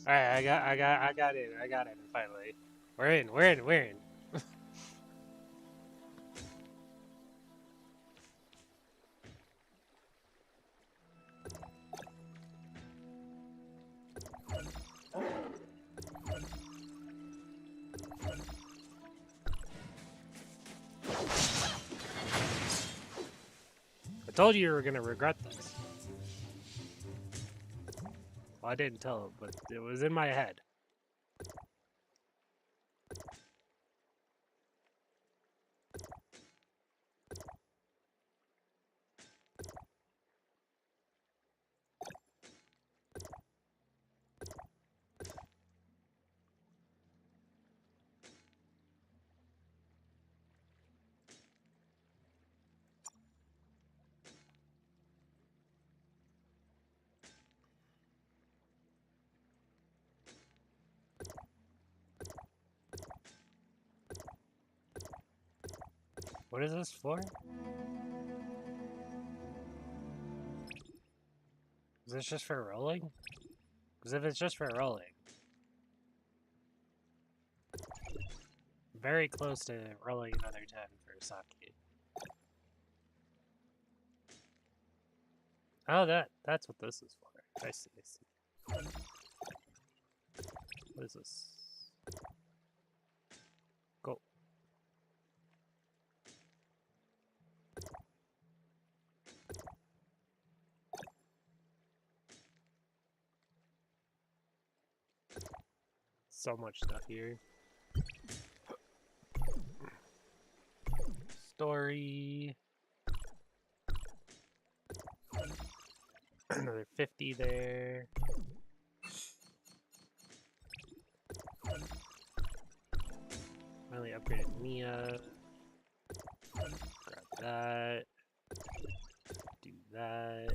Alright, I got in finally. We're in. I told you were gonna regret this. Well, I didn't tell him, but it was in my head. What is this for? Is this just for rolling? Because if it's just for rolling, very close to rolling another 10 for Saki. Oh, that's what this is for. I see. What is this? Go. So much stuff here. Story. Another 50 there. Finally upgraded Mia. Grab that. Do that.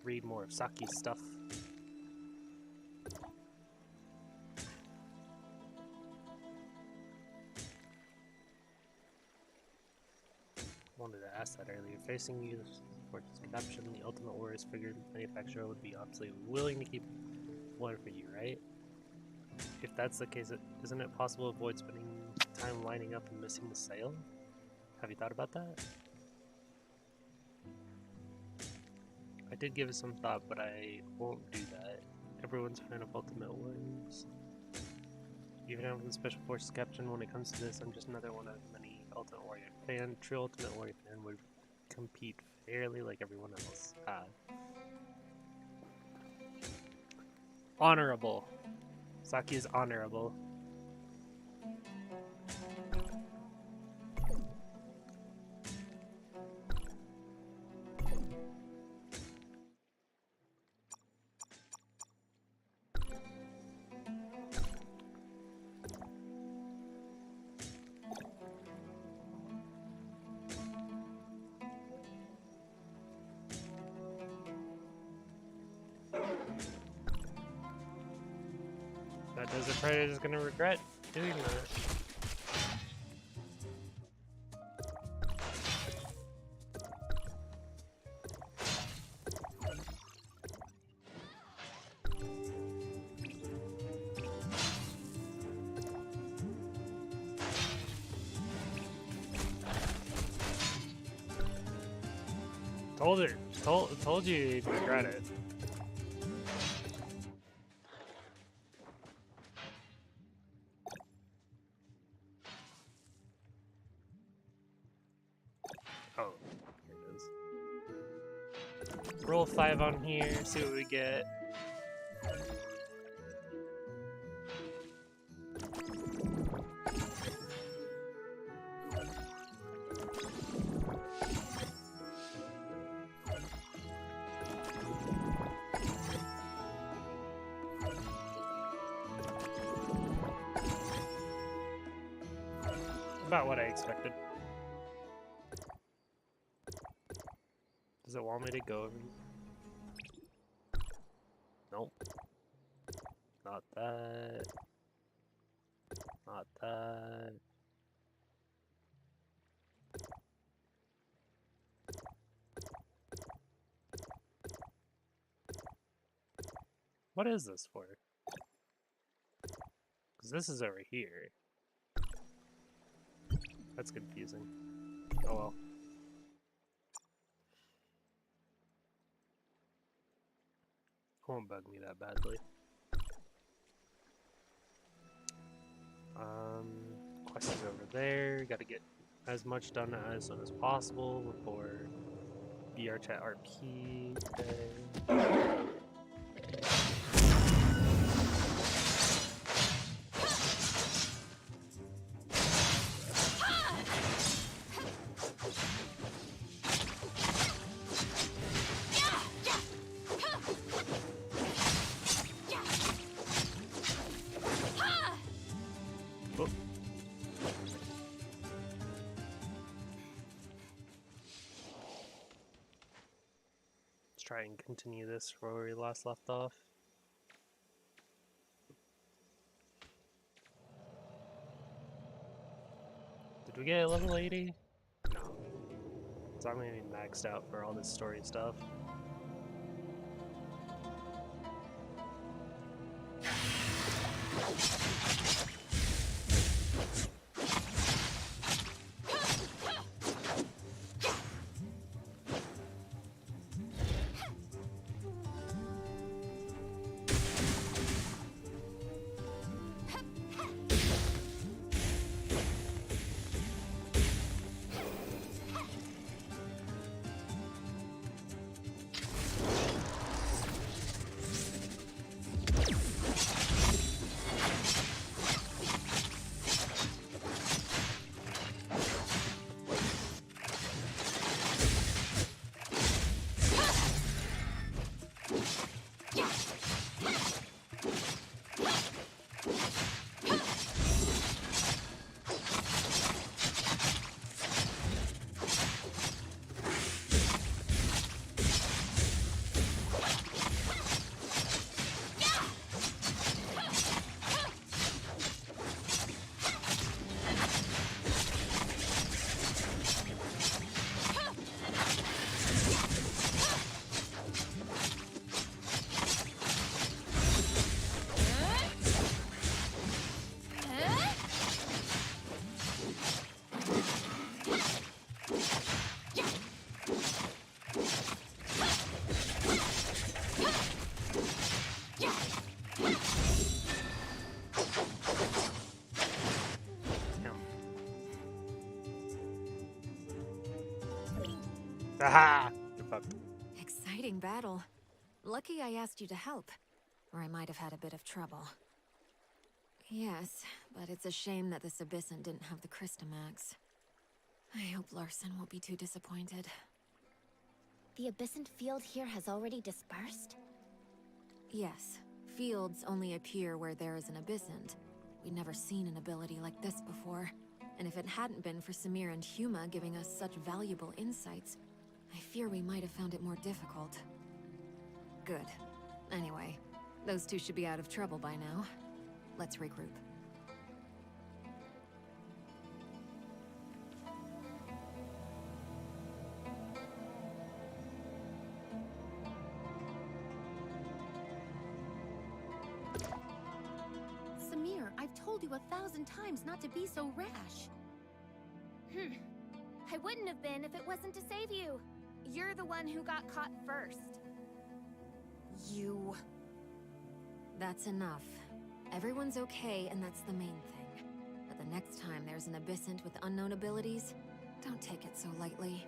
Read more of Saki's stuff. Wanted to ask that earlier. Facing you for conception, the ultimate Warriors figure manufacturer would be absolutely willing to keep one for you, right? If that's the case, isn't it possible to avoid spending time lining up and missing the sale? Have you thought about that? I did give it some thought, but I won't do that. Everyone's fan of Ultimate Warriors. Even if I'm the Special Forces captain, when it comes to this, I'm just another one of many Ultimate Warrior fan. True Ultimate Warrior fan would compete fairly like everyone else. Honorable. Saki is honorable. That Desert Predator is gonna regret doing that. Told you you'd regret it. Oh, here it is. Roll 5 on here, see what we get. About what I expected. Does it want me to go over? Nope. Not that. Not that. What is this for? Because this is over here. That's confusing. Oh well. Won't bug me that badly. Questions over there. Gotta get as much done as soon as possible before VRChat RP today. Try and continue this where we last left off. Did we get a level 80? No. So I'm gonna be maxed out for all this story stuff. Aha! You're fucked. Exciting battle. Lucky I asked you to help, or I might have had a bit of trouble. Yes, but it's a shame that this Abyssant didn't have the Crystamax. I hope Larson won't be too disappointed. The Abyssant field here has already dispersed? Yes. Fields only appear where there is an Abyssant. We'd never seen an ability like this before. And if it hadn't been for Samir and Huma giving us such valuable insights, I fear we might have found it more difficult. Good. Anyway, those two should be out of trouble by now. Let's regroup. Samir, I've told you 1,000 times not to be so rash. I wouldn't have been if it wasn't to save you. You're the one who got caught first. You... That's enough. Everyone's okay, and that's the main thing. But the next time there's an Abyssant with unknown abilities, don't take it so lightly.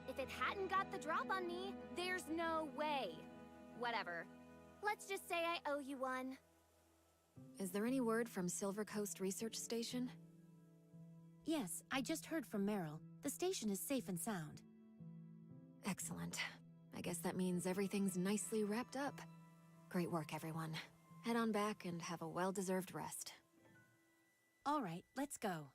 If it hadn't got the drop on me, there's no way. Whatever. Let's just say I owe you one. Is there any word from Silver Coast Research Station? Yes, I just heard from Meryl. The station is safe and sound. Excellent. I guess that means everything's nicely wrapped up. Great work, everyone. Head on back and have a well-deserved rest. All right, let's go.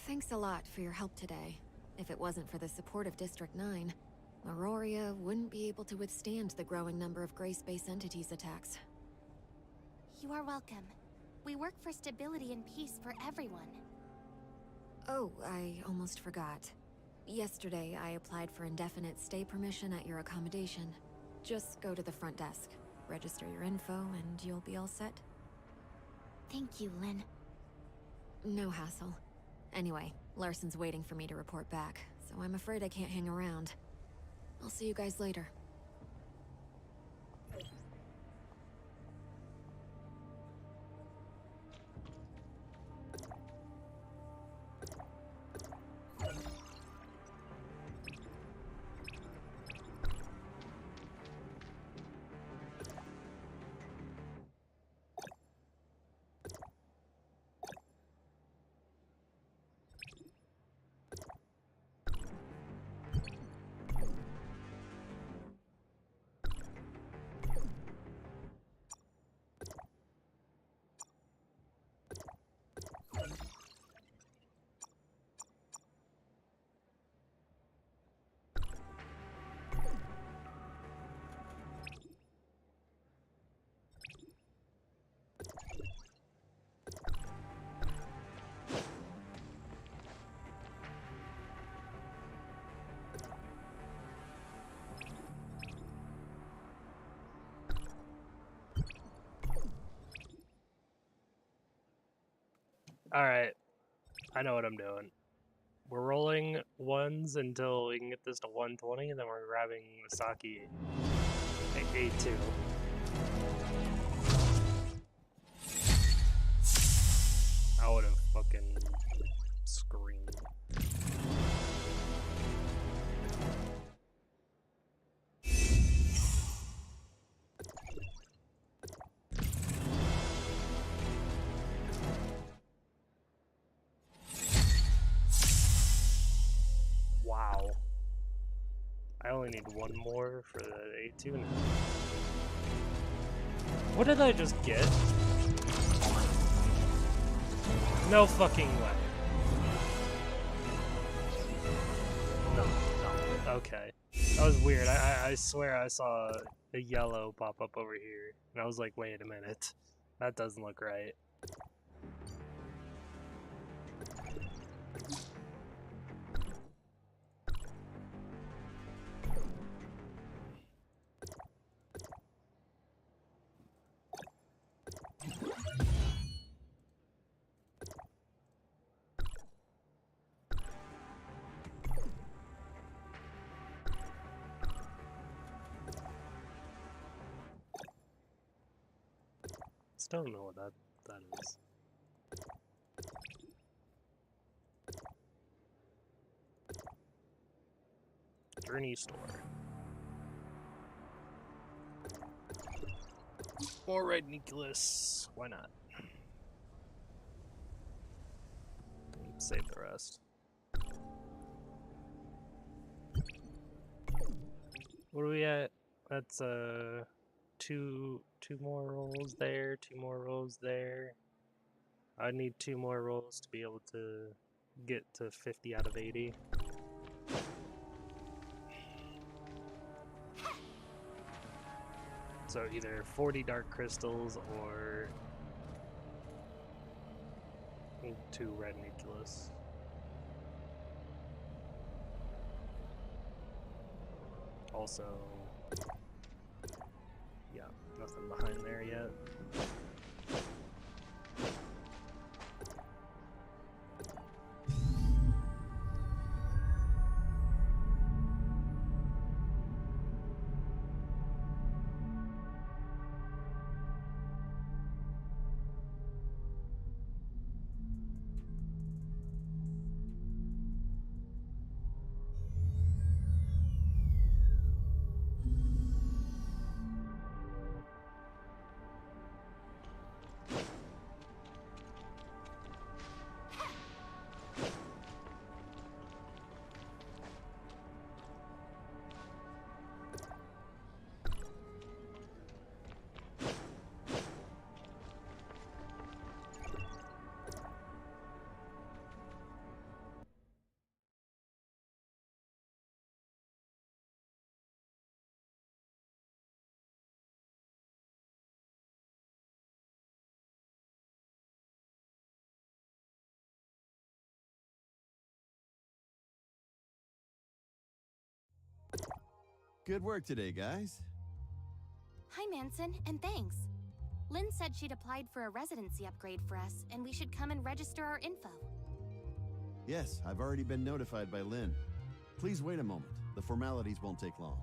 Thanks a lot for your help today. If it wasn't for the support of District 9, Auroria wouldn't be able to withstand the growing number of Gray Space Entities attacks. You are welcome. We work for stability and peace for everyone. Oh, I almost forgot. Yesterday, I applied for indefinite stay permission at your accommodation. Just go to the front desk, register your info, and you'll be all set. Thank you, Lynn. No hassle. Anyway, Larson's waiting for me to report back, so I'm afraid I can't hang around. I'll see you guys later. Alright, I know what I'm doing. We're rolling ones until we can get this to 120, and then we're grabbing Misaki at A2. I would have fucking screamed. Wow. I only need one more for the A2 now. What did I just get? No fucking way. No. Okay. That was weird. I swear I saw a yellow pop up over here. And I was like, wait a minute. That doesn't look right. Still don't know what that is. Journey store. More red nucleus. Why not? Save the rest. What are we at? That's two more rolls there, 2 more rolls there. I need 2 more rolls to be able to get to 50 out of 80. So either 40 dark crystals or 2 red nucleus. Also, yeah, nothing behind there yet. Good work today, guys. Hi, Manson, and thanks. Lynn said she'd applied for a residency upgrade for us, and we should come and register our info. Yes, I've already been notified by Lynn. Please wait a moment. The formalities won't take long.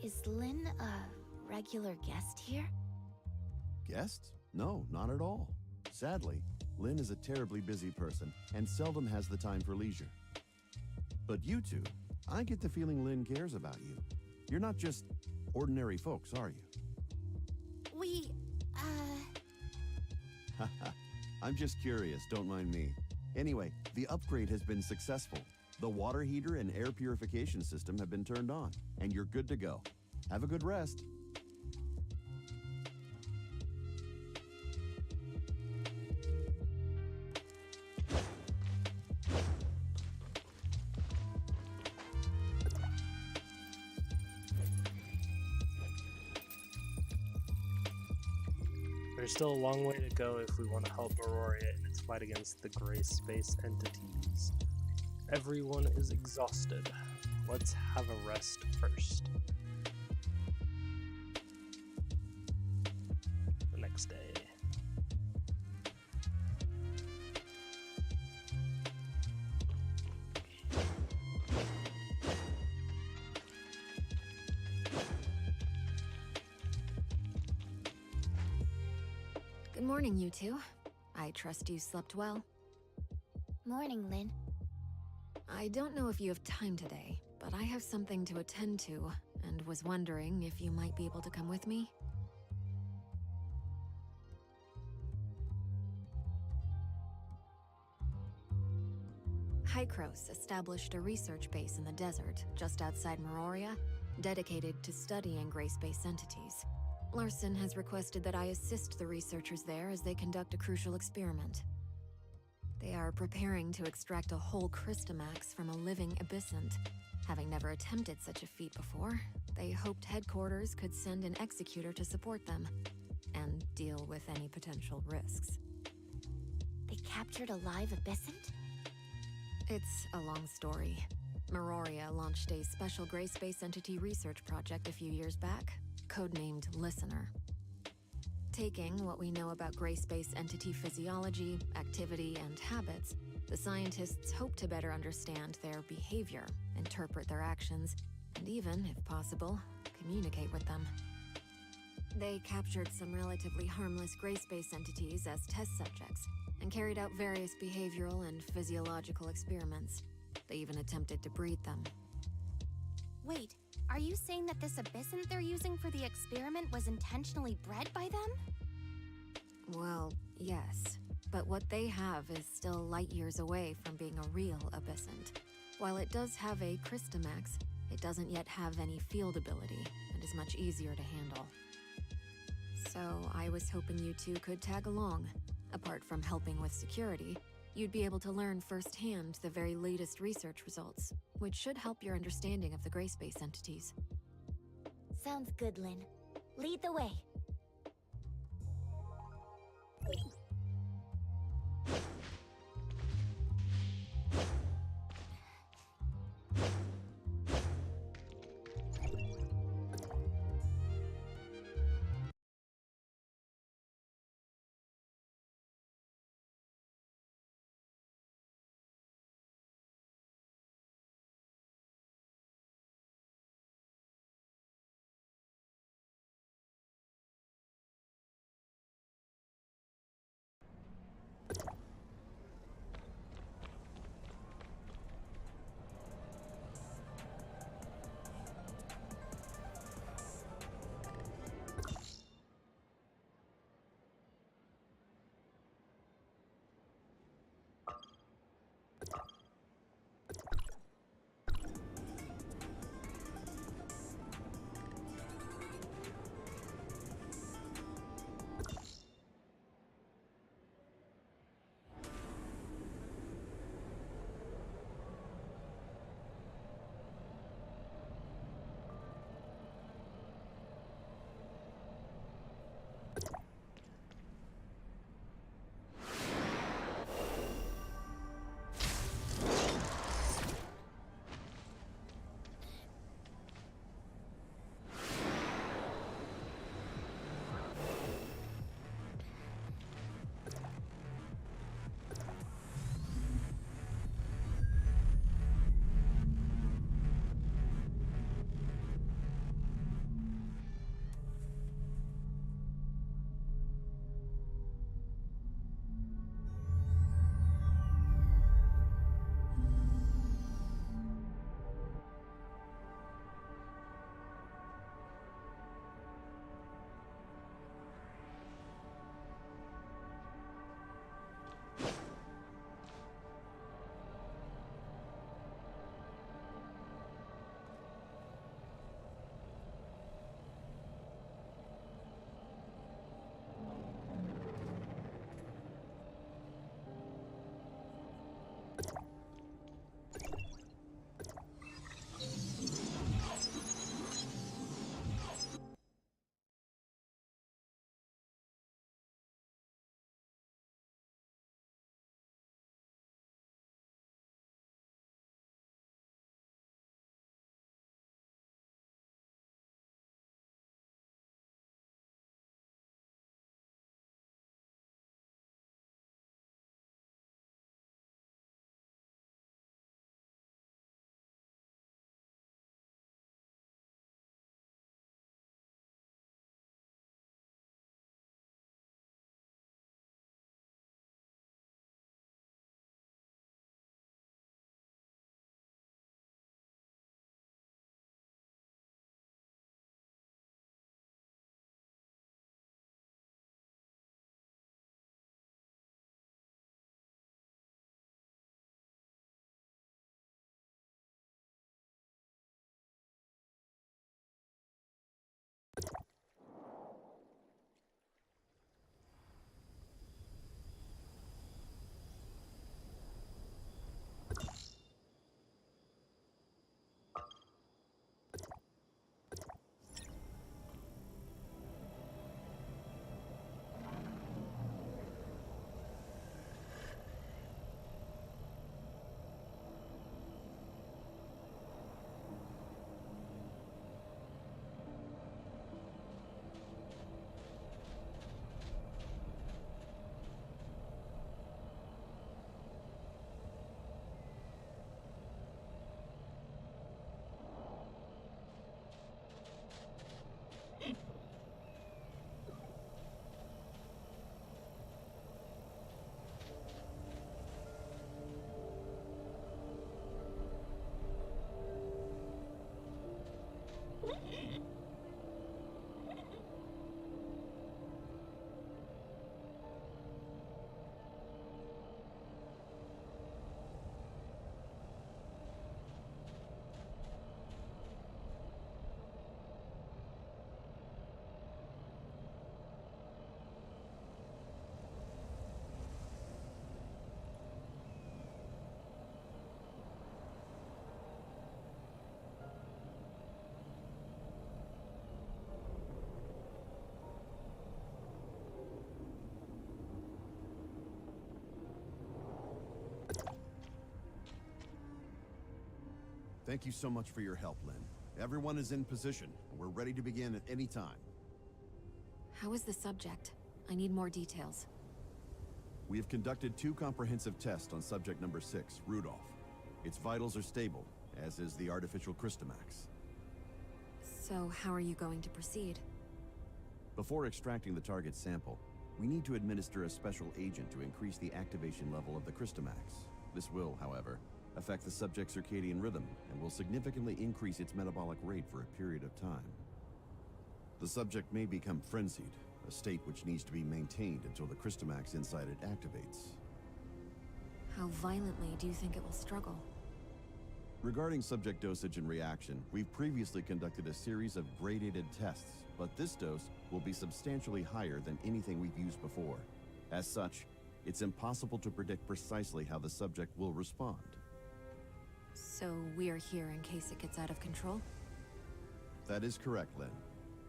Is Lynn a regular guest here? Guest? No, not at all. Sadly, Lynn is a terribly busy person and seldom has the time for leisure. But you two, I get the feeling Lynn cares about you. You're not just ordinary folks, are you? I'm just curious, don't mind me. Anyway, the upgrade has been successful. The water heater and air purification system have been turned on, and you're good to go. Have a good rest. There's still a long way to go if we want to help Aurora in its fight against the gray space entities. Everyone is exhausted. Let's have a rest first. The next day. Good morning, you two. I trust you slept well. Morning, Lynn. I don't know if you have time today, but I have something to attend to, and was wondering if you might be able to come with me. Hykros established a research base in the desert, just outside Meroria, dedicated to studying gray space entities. Larson has requested that I assist the researchers there as they conduct a crucial experiment. They are preparing to extract a whole Crystamax from a living abyssant. Having never attempted such a feat before, they hoped headquarters could send an executor to support them, and deal with any potential risks. They captured a live abyssant? It's a long story. Meroria launched a special gray space entity research project a few years back, codenamed Listener. Taking what we know about gray space entity physiology, activity, and habits, the scientists hope to better understand their behavior, interpret their actions, and even, if possible, communicate with them. They captured some relatively harmless gray space entities as test subjects, and carried out various behavioral and physiological experiments. They even attempted to breed them. Wait, are you saying that this abyssant they're using for the experiment was intentionally bred by them? Well, yes. But what they have is still light years away from being a real abyssant. While it does have a Crystamax, it doesn't yet have any field ability, and is much easier to handle. So I was hoping you two could tag along. Apart from helping with security, you'd be able to learn firsthand the very latest research results, which should help your understanding of the gray space entities. Sounds good, Lynn. Lead the way. Thank you so much for your help, Lynn. Everyone is in position, and we're ready to begin at any time. How is the subject? I need more details. We have conducted 2 comprehensive tests on subject number 6, Rudolph. Its vitals are stable, as is the artificial Crystamax. So, how are you going to proceed? Before extracting the target sample, we need to administer a special agent to increase the activation level of the Crystamax. This will, however, affect the subject's circadian rhythm and will significantly increase its metabolic rate for a period of time. The subject may become frenzied, a state which needs to be maintained until the Crystamax inside it activates. How violently do you think it will struggle? Regarding subject dosage and reaction, we've previously conducted a series of gradated tests, but this dose will be substantially higher than anything we've used before. As such, it's impossible to predict precisely how the subject will respond. So, we're here in case it gets out of control? That is correct, Lynn.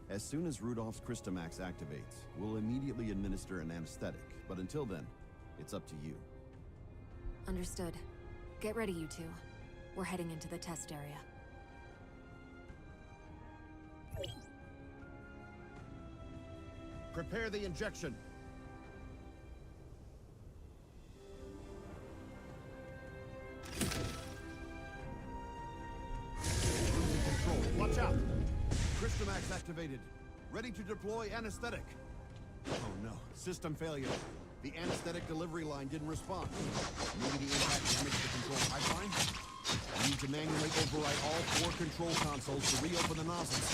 As soon as Rudolph's Crystamax activates, we'll immediately administer an anesthetic, but until then, it's up to you. Understood. Get ready, you two. We're heading into the test area. Prepare the injection. Control, watch out! Crystamax activated. Ready to deploy anesthetic. Oh no, system failure. The anesthetic delivery line didn't respond. Maybe the impact damaged the control pipeline? We need to manually override all 4 control consoles to reopen the nozzles.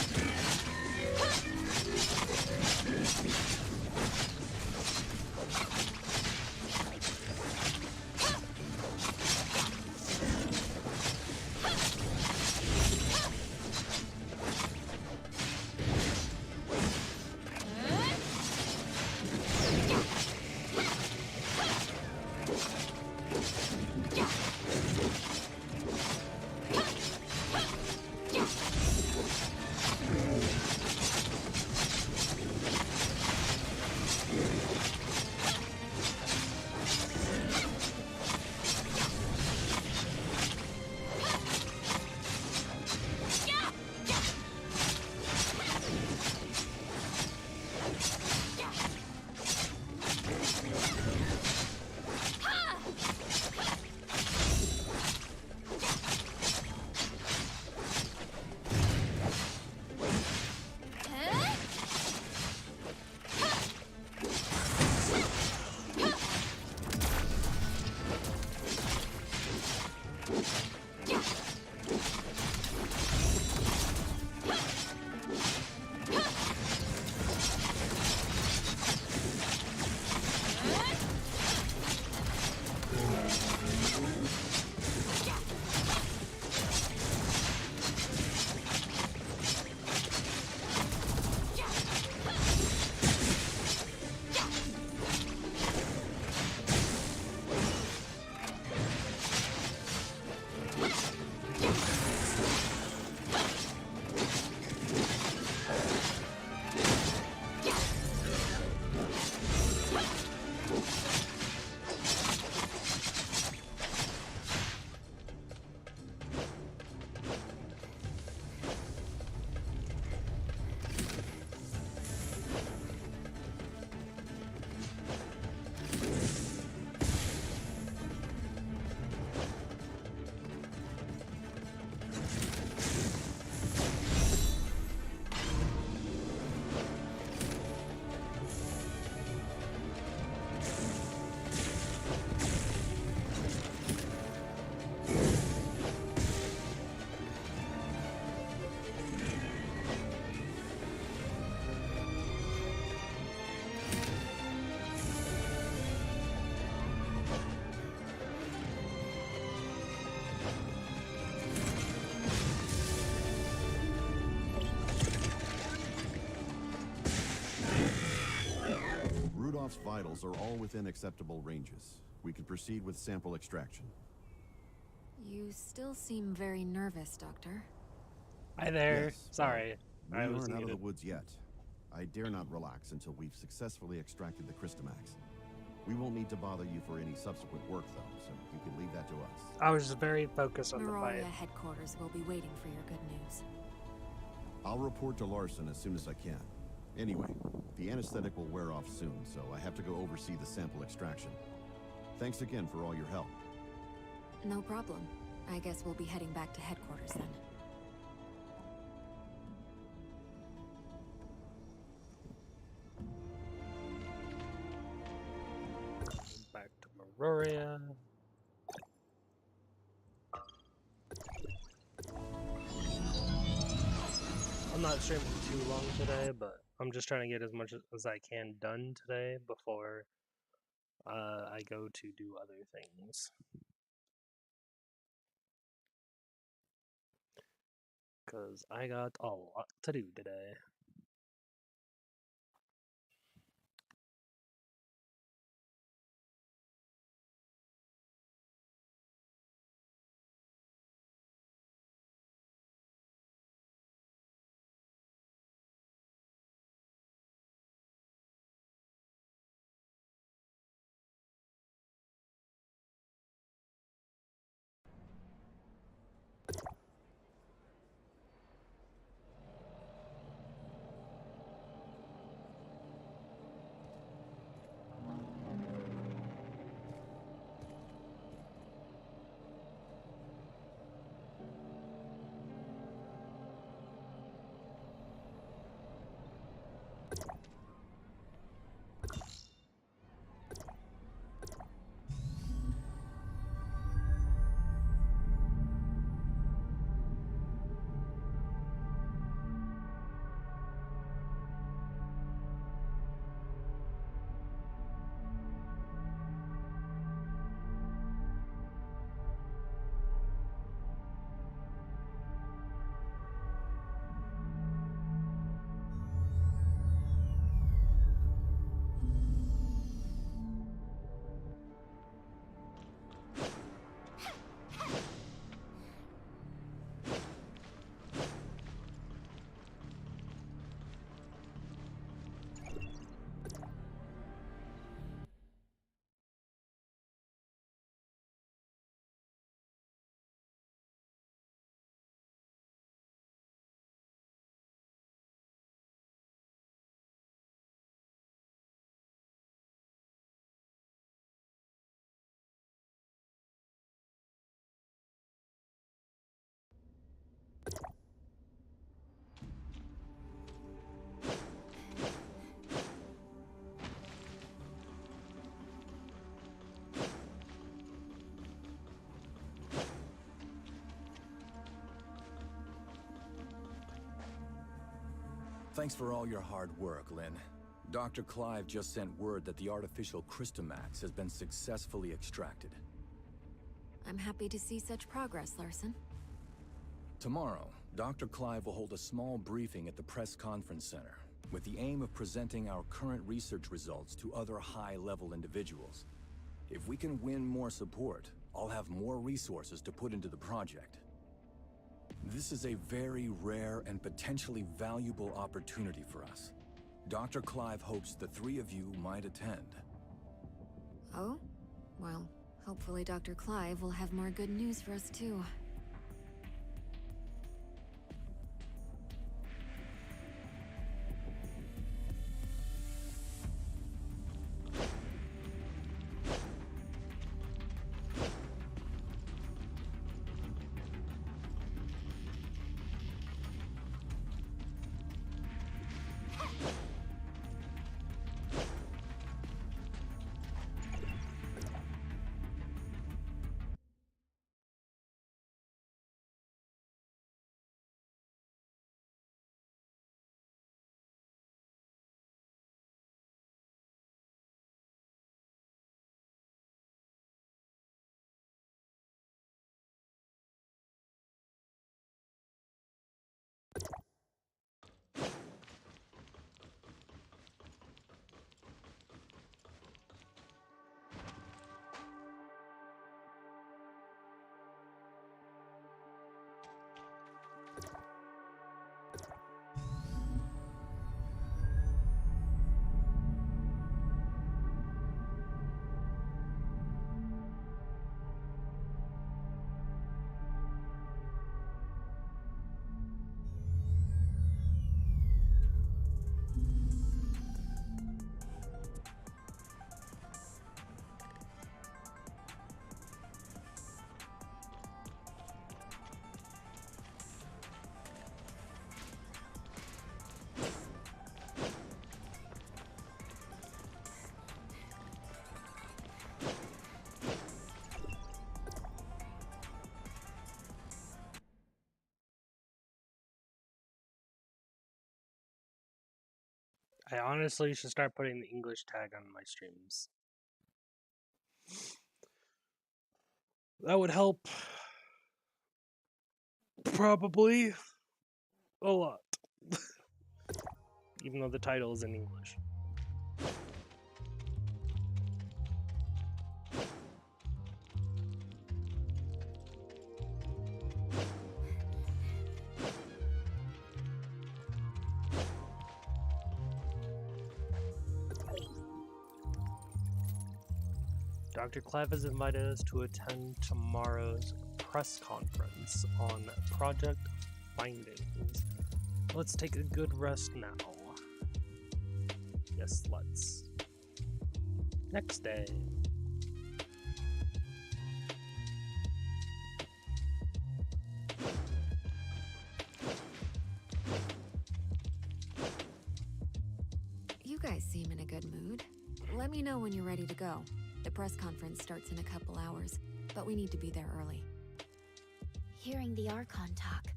Rudolph's vitals are all within acceptable ranges. We can proceed with sample extraction. You still seem very nervous, Doctor. Hi there. Yes, Sorry. We I was aren't out of the muted. woods yet. I dare not relax until we've successfully extracted the Crystamax. We won't need to bother you for any subsequent work, though, so you can leave that to us. I was just very focused on the fight. Meroria headquarters will be waiting for your good news. I'll report to Larson as soon as I can. Anyway, the anesthetic will wear off soon, so I have to go oversee the sample extraction. Thanks again for all your help. No problem. I guess we'll be heading back to headquarters then. Back to Meroria. I'm not streaming too long today, but I'm just trying to get as much as I can done today before I go to do other things. Because I got a lot to do today. Thanks for all your hard work, Lynn. Dr. Clive just sent word that the artificial Crystamax has been successfully extracted. I'm happy to see such progress, Larson. Tomorrow, Dr. Clive will hold a small briefing at the Press Conference Center, with the aim of presenting our current research results to other high-level individuals. If we can win more support, I'll have more resources to put into the project. This is a very rare and potentially valuable opportunity for us. Dr. Clive hopes the three of you might attend. Oh? Well, hopefully Dr. Clive will have more good news for us too. I honestly should start putting the English tag on my streams. That would help. Probably a lot. Even though the title is in English. Dr. Clive has invited us to attend tomorrow's press conference on project findings. Let's take a good rest now. Yes, let's. Next day. You guys seem in a good mood. Let me know when you're ready to go. The press conference starts in a couple hours, but we need to be there early. Hearing the Archon talk,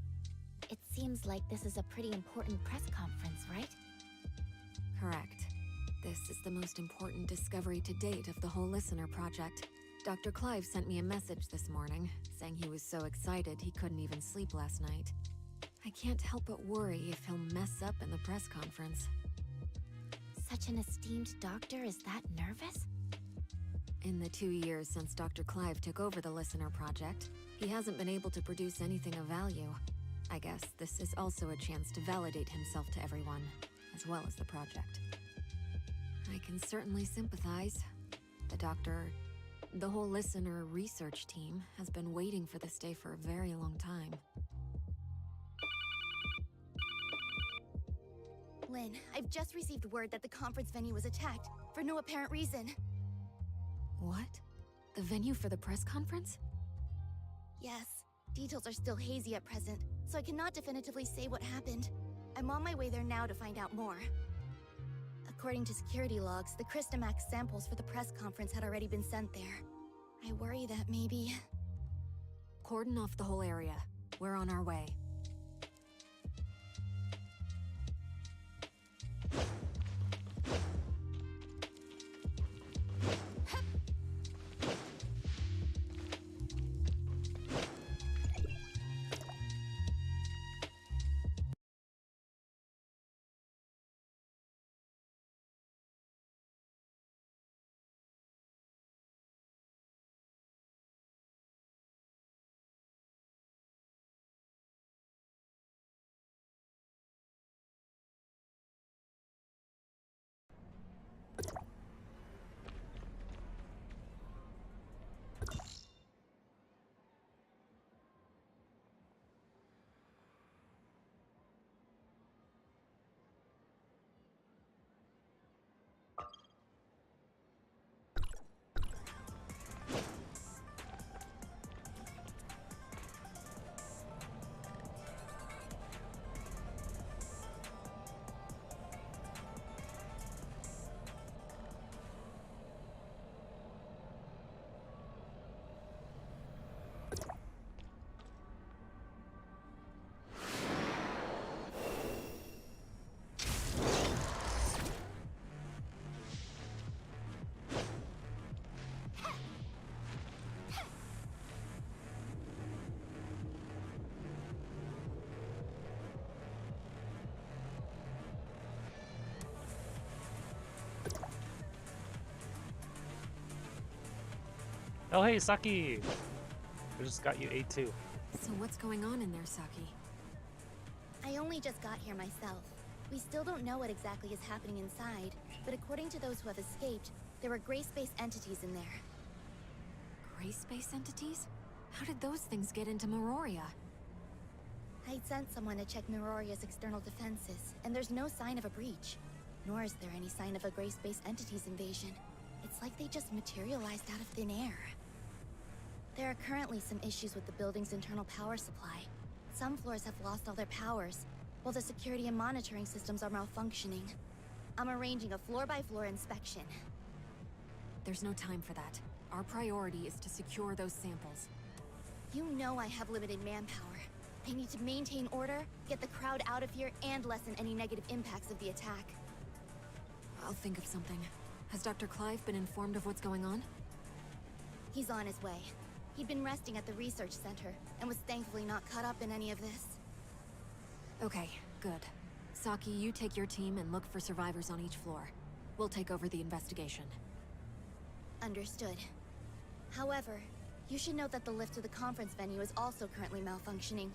it seems like this is a pretty important press conference, right? Correct. This is the most important discovery to date of the whole Listener project. Dr. Clive sent me a message this morning, saying he was so excited he couldn't even sleep last night. I can't help but worry if he'll mess up in the press conference. Such an esteemed doctor is that nervous? In the 2 years since Dr. Clive took over the Listener project, he hasn't been able to produce anything of value. I guess this is also a chance to validate himself to everyone, as well as the project. I can certainly sympathize. The whole Listener research team has been waiting for this day for a very long time. Lynn, I've just received word that the conference venue was attacked, for no apparent reason. What? The venue for the press conference? Yes, details are still hazy at present, so I cannot definitively say what happened. I'm on my way there now to find out more. According to security logs, the Crystamax samples for the press conference had already been sent there. I worry that maybe... Cordon off the whole area. We're on our way. Oh hey, Saki! I just got you A2. So what's going on in there, Saki? I only just got here myself. We still don't know what exactly is happening inside, but according to those who have escaped, there were gray space entities in there. Gray space entities? How did those things get into Meroria? I'd sent someone to check Meroria's external defenses, and there's no sign of a breach. Nor is there any sign of a gray space entities invasion. It's like they just materialized out of thin air. There are currently some issues with the building's internal power supply. Some floors have lost all their powers, while the security and monitoring systems are malfunctioning. I'm arranging a floor-by-floor inspection. There's no time for that. Our priority is to secure those samples. You know I have limited manpower. I need to maintain order, get the crowd out of here, and lessen any negative impacts of the attack. I'll think of something. Has Dr. Clive been informed of what's going on? He's on his way. He'd been resting at the research center, and was thankfully not caught up in any of this. Okay, good. Saki, you take your team and look for survivors on each floor. We'll take over the investigation. Understood. However, you should note that the lift to the conference venue is also currently malfunctioning.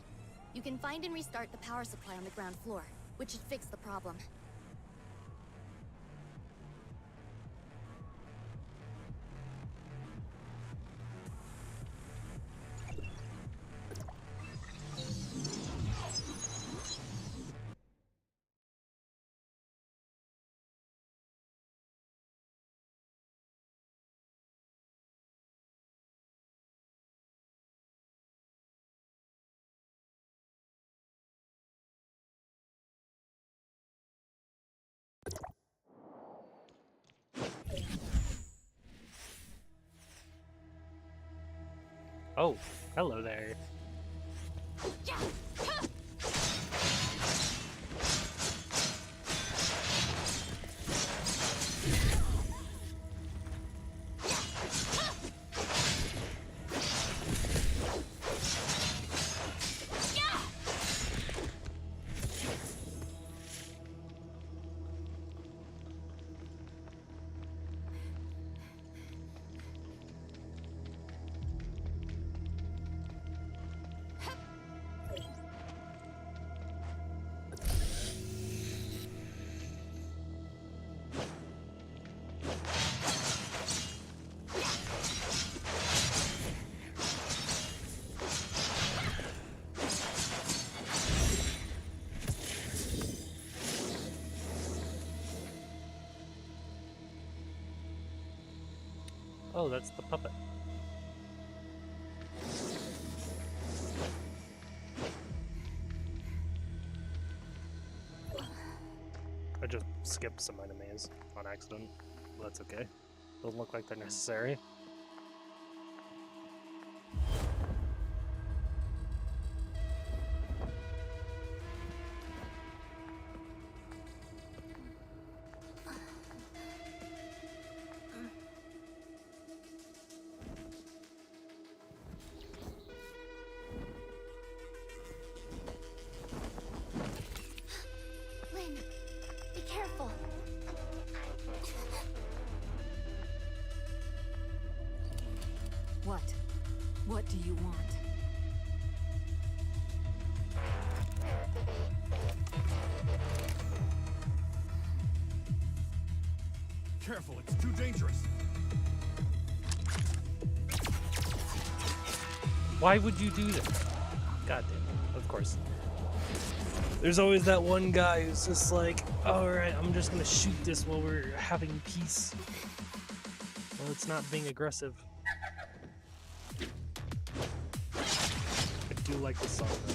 You can find and restart the power supply on the ground floor, which should fix the problem. Oh, hello there. Oh, that's the puppet. I just skipped some enemies on accident. That's okay. Doesn't look like they're necessary. Lynn, be careful. What? What do you want? Careful, it's too dangerous. Why would you do that? God damn it. Of course. There's always that one guy who's just like, alright, I'm just gonna shoot this while we're having peace. Well, it's not being aggressive. I do like the song though.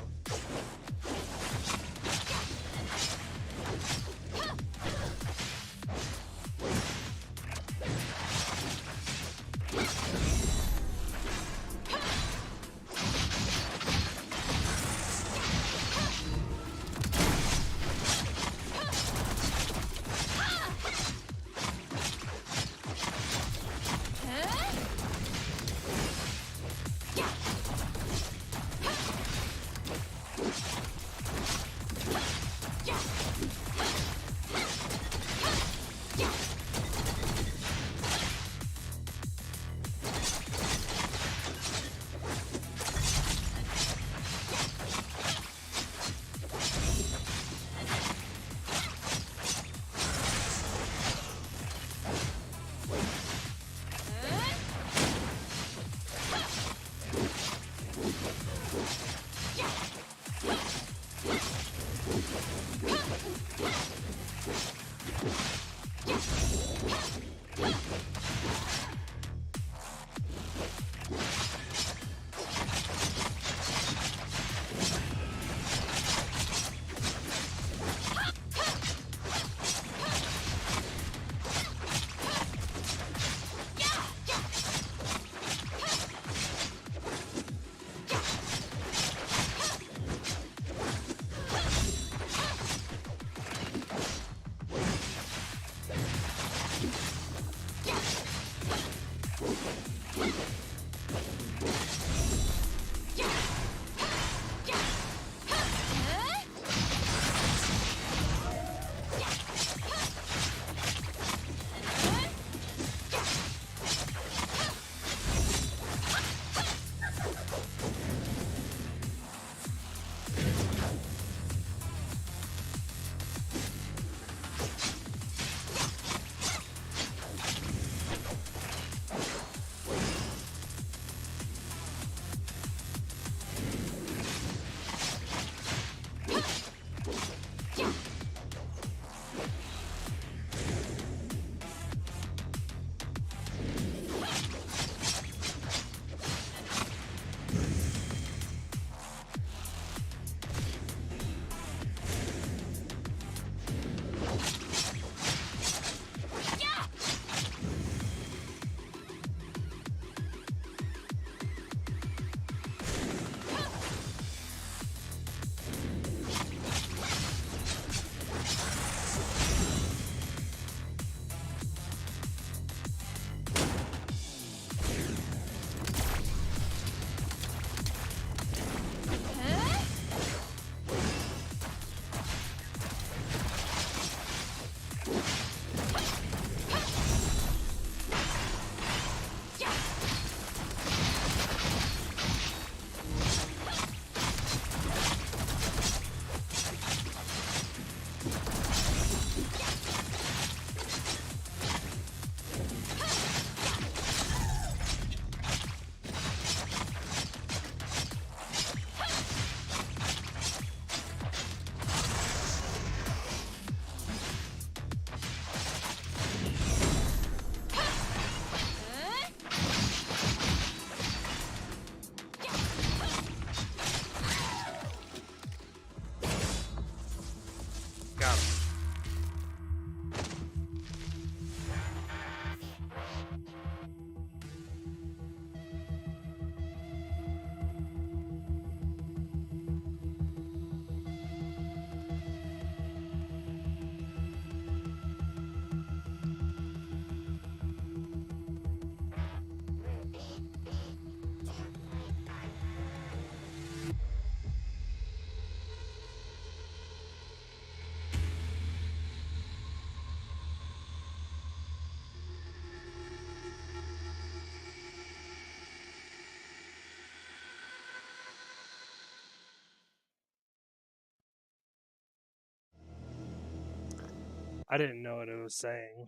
I didn't know what it was saying.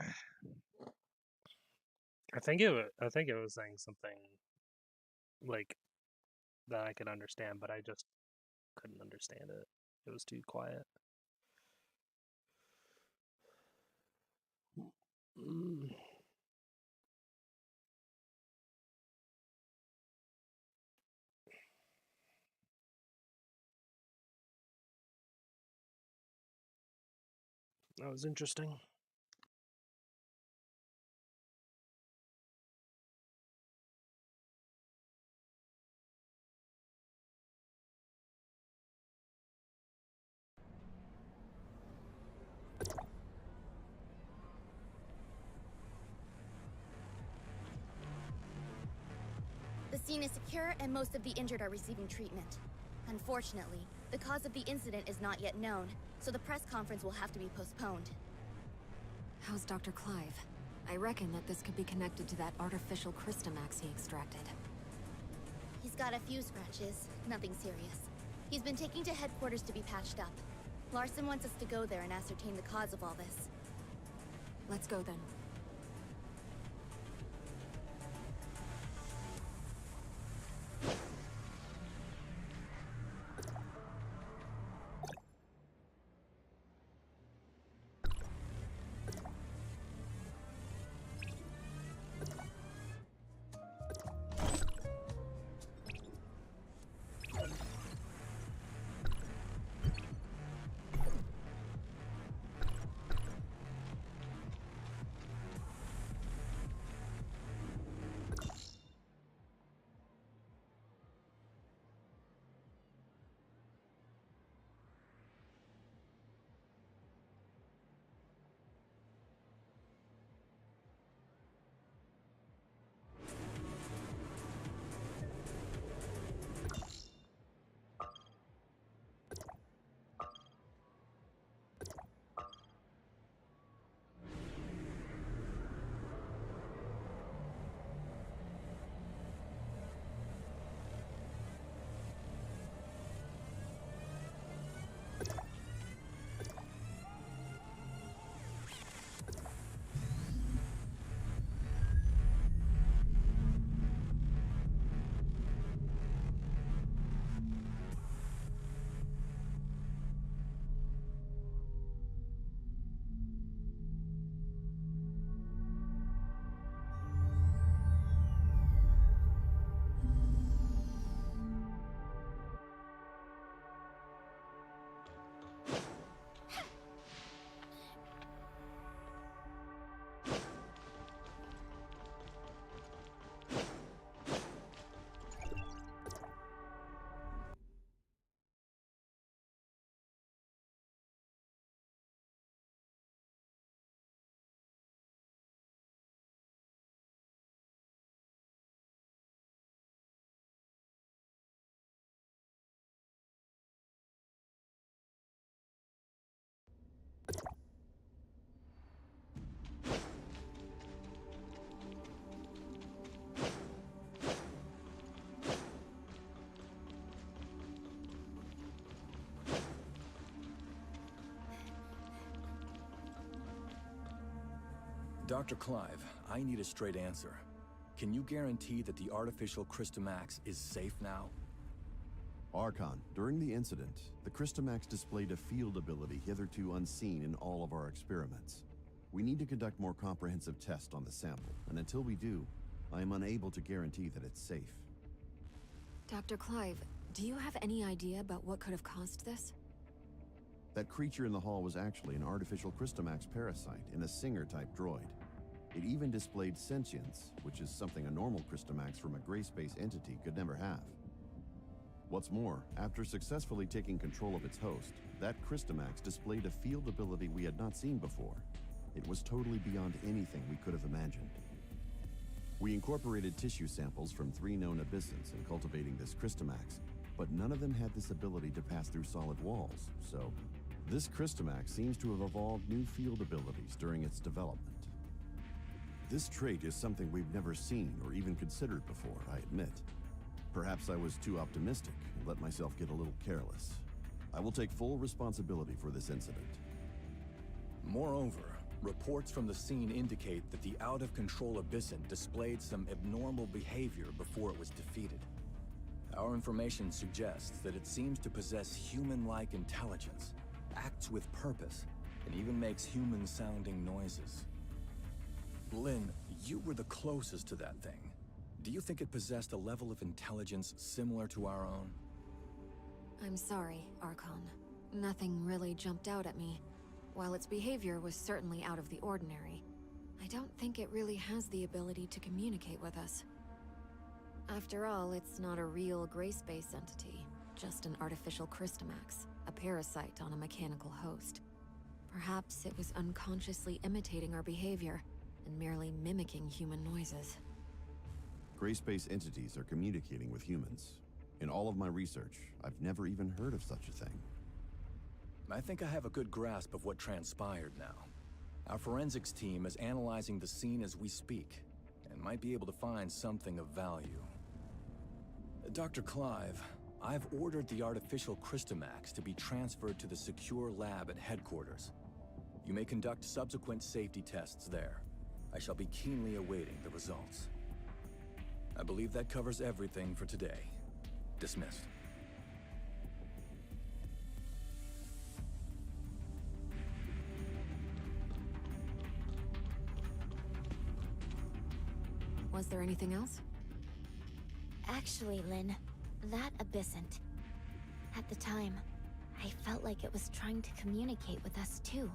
I think it was saying something like that I could understand, but I just couldn't understand it. It was too quiet. That was interesting. The scene is secure and most of the injured are receiving treatment. Unfortunately, the cause of the incident is not yet known, so the press conference will have to be postponed. How's Dr. Clive? I reckon that this could be connected to that artificial Crystamax he extracted. He's got a few scratches, nothing serious. He's been taken to headquarters to be patched up. Larson wants us to go there and ascertain the cause of all this. Let's go then. Dr. Clive, I need a straight answer. Can you guarantee that the artificial Crystamax is safe now? Archon, during the incident, the Crystamax displayed a field ability hitherto unseen in all of our experiments. We need to conduct more comprehensive tests on the sample, and until we do, I am unable to guarantee that it's safe. Dr. Clive, do you have any idea about what could have caused this? That creature in the hall was actually an artificial Crystamax parasite in a Singer-type droid. It even displayed sentience, which is something a normal Crystamax from a gray space entity could never have. What's more, after successfully taking control of its host, that Crystamax displayed a field ability we had not seen before. It was totally beyond anything we could have imagined. We incorporated tissue samples from 3 known abysses in cultivating this Crystamax, but none of them had this ability to pass through solid walls, so this Crystamax seems to have evolved new field abilities during its development. This trait is something we've never seen or even considered before, I admit. Perhaps I was too optimistic and let myself get a little careless. I will take full responsibility for this incident. Moreover, Reports from the scene indicate that the out-of-control Abyssant displayed some abnormal behavior before it was defeated. Our information suggests that it seems to possess human-like intelligence, acts with purpose, and even makes human-sounding noises. Lynn, you were the closest to that thing. Do you think it possessed a level of intelligence similar to our own? I'm sorry, Archon. Nothing really jumped out at me. While its behavior was certainly out of the ordinary, I don't think it really has the ability to communicate with us. After all, it's not a real gray space entity, just an artificial Crystamax, a parasite on a mechanical host. Perhaps it was unconsciously imitating our behavior and merely mimicking human noises. Gray space entities are communicating with humans. In all of my research, I've never even heard of such a thing. I think I have a good grasp of what transpired now. Our forensics team is analyzing the scene as we speak, and might be able to find something of value. Dr. Clive, I've ordered the artificial Crystamax to be transferred to the secure lab at headquarters. You may conduct subsequent safety tests there. I shall be keenly awaiting the results. I believe that covers everything for today. Dismissed. Was there anything else? Actually, Lynn, that Abyssant. At the time, I felt like it was trying to communicate with us too.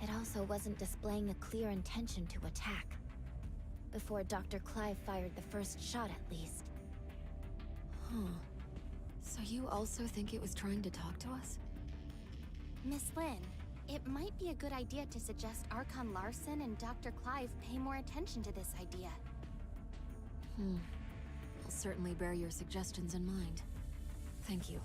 It also wasn't displaying a clear intention to attack. Before Dr. Clive fired the first shot, at least. Huh. So you also think it was trying to talk to us? Miss Lynn, it might be a good idea to suggest Archon Larson and Dr. Clive pay more attention to this idea. I'll certainly bear your suggestions in mind. Thank you.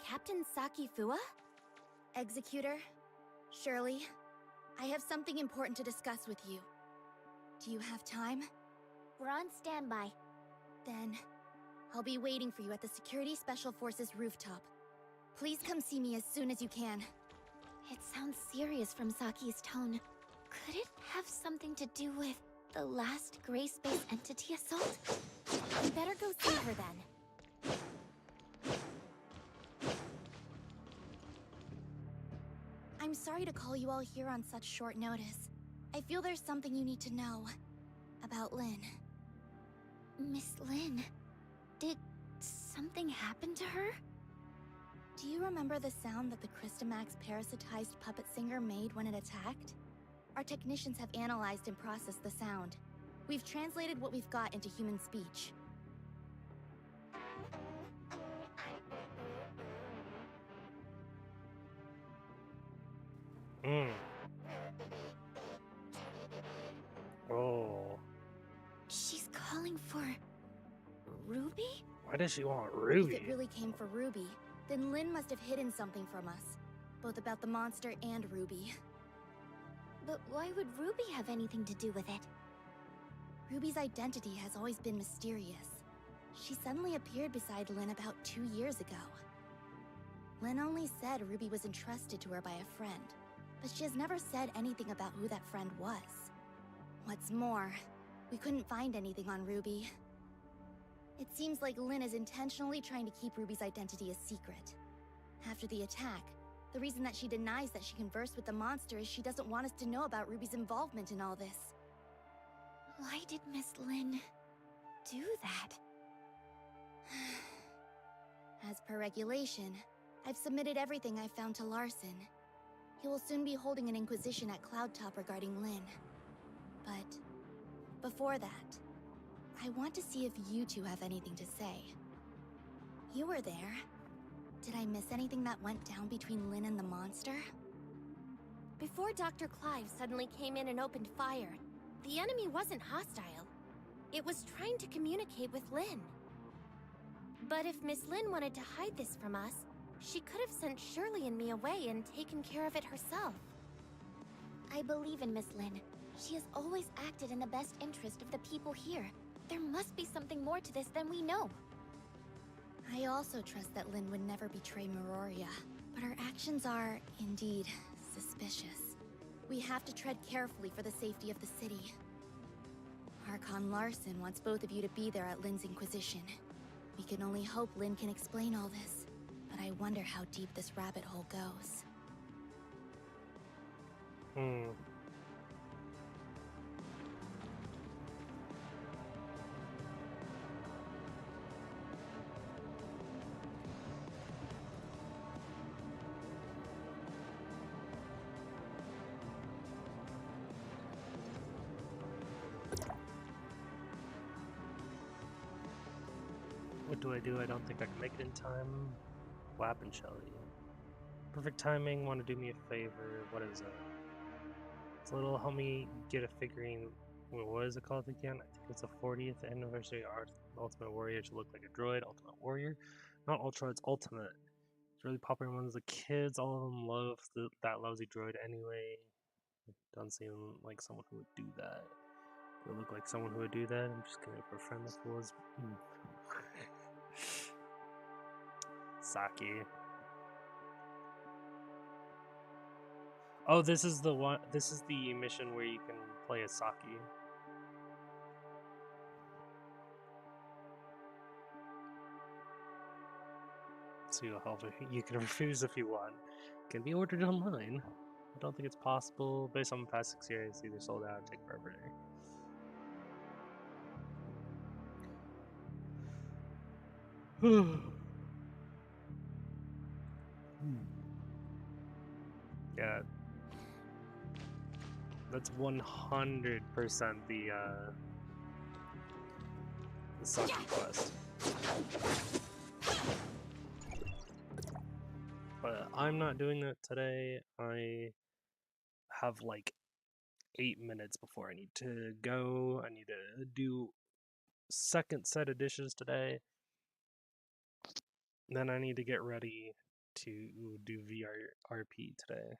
Captain Saki Fua? Executor, Shirley, I have something important to discuss with you. Do you have time? We're on standby. Then, I'll be waiting for you at the Security Special Forces rooftop. Please come see me as soon as you can. It sounds serious from Saki's tone. Could it have something to do with the last Gray Space Entity assault? We better go see her then. I'm sorry to call you all here on such short notice. I feel there's something you need to know about Lynn. Miss Lynn, did something happen to her? Do you remember the sound that the Crystamax parasitized puppet singer made when it attacked? Our technicians have analyzed and processed the sound. We've translated what we've got into human speech. Oh. She's calling for... Ruby? Why does she want Ruby? If it really came for Ruby, then Lynn must have hidden something from us. Both about the monster and Ruby. But why would Ruby have anything to do with it? Ruby's identity has always been mysterious. She suddenly appeared beside Lynn about 2 years ago. Lynn only said Ruby was entrusted to her by a friend, but she has never said anything about who that friend was. What's more, we couldn't find anything on Ruby. It seems like Lynn is intentionally trying to keep Ruby's identity a secret. After the attack, the reason that she denies that she conversed with the monster is she doesn't want us to know about Ruby's involvement in all this. Why did Miss Lynn do that? As per regulation, I've submitted everything I've found to Larson. He will soon be holding an inquisition at Cloudtop regarding Lynn. But before that, I want to see if you two have anything to say. You were there. Did I miss anything that went down between Lynn and the monster? Before Dr. Clive suddenly came in and opened fire, the enemy wasn't hostile. It was trying to communicate with Lynn. But if Miss Lynn wanted to hide this from us, she could have sent Shirley and me away and taken care of it herself. I believe in Miss Lynn. She has always acted in the best interest of the people here. There must be something more to this than we know. I also trust that Lynn would never betray Meroria, but her actions are, indeed, suspicious. We have to tread carefully for the safety of the city. Archon Larson wants both of you to be there at Lynn's Inquisition. We can only hope Lynn can explain all this, but I wonder how deep this rabbit hole goes. What do I do? I don't think I can make it in time. Wap and Shelly. Perfect timing. Want to do me a favor? What is it? It's a little. Help me get a figurine. What is it called again? I think it's the 40th anniversary of Ultimate Warrior to look like a droid. Ultimate Warrior, not Ultra. It's Ultimate. It's really popular among the kids. All of them love that lousy droid anyway. It doesn't seem like someone who would do that. Would look like someone who would do that. I'm just gonna befriend the fools. Saki. Oh, this is the one. This is the mission where you can play as Saki. So you'll help. You can refuse if you want. Can be ordered online. I don't think it's possible based on the past 6 years. It's either sold out or take forever. Yeah, that's 100% the Saki quest. But I'm not doing that today. I have like 8 minutes before I need to go. I need to do second set of dishes today. Then I need to get ready to do VRP today.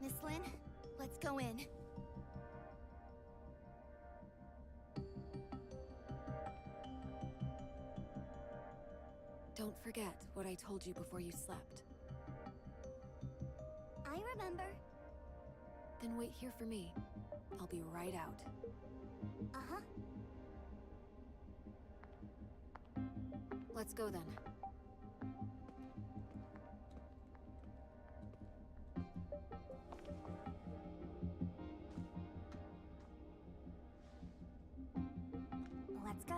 Miss Lynn, let's go in. Don't forget what I told you before you slept. I remember. Then wait here for me. I'll be right out. Uh-huh. Let's go then. Let's go.